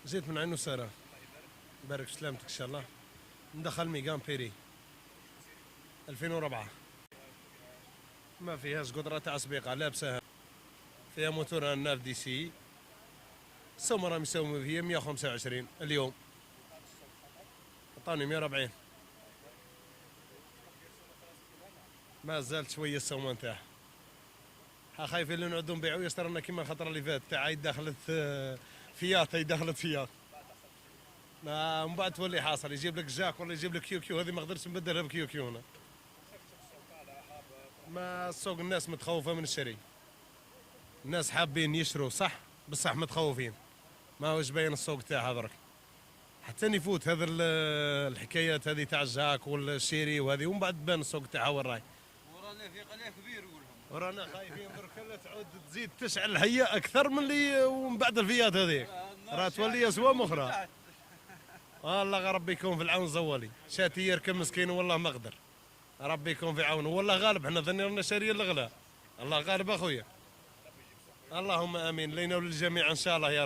جيت من عين وسارة. بارك في سلامتك ان شاء الله. ندخل ميغان بيري 2004. ما فيهاش قدرة تاع سبيقة لابسها. فيها موتور الناف دي سي. السومة راهم يساوموا فيها 125 اليوم. عطاني 140. ما زالت شوية السومة نتاعها. خايفين اللي نعودوا نبيعوا يشترنا كيما الخطرة اللي فاتت تاع دخلت فيات، هي دخلت فيات. من بعد تولي حاصل يجيب لك جاك ولا يجيب لك كيو كيو، هذه ما قدرتش نبدلها بكيو كيو هنا. ما السوق الناس متخوفة من الشري. الناس حابين يشروا صح، بصح متخوفين. ما هوش باين السوق تاعها درك. حتى يفوت هذا الحكايات هذه تاع الجاك والشيري وهذه، ومن بعد تبان السوق تاعها وين راي. ورانا في قليل كبير يقولهم. ورانا خايفين درك تعود تزيد تشعل هي اكثر من اللي ومن بعد الفيات هذيك راه تولي اسواق اخرى. والله ربي يكون في العون زوالي، شاتي يركب مسكين والله ما قدر. ربي يكون في عونه، والله غالب احنا ظني رانا شاريين الغلا. الله غالب اخويا. اللهم امين لينا وللجميع ان شاء الله يا رب.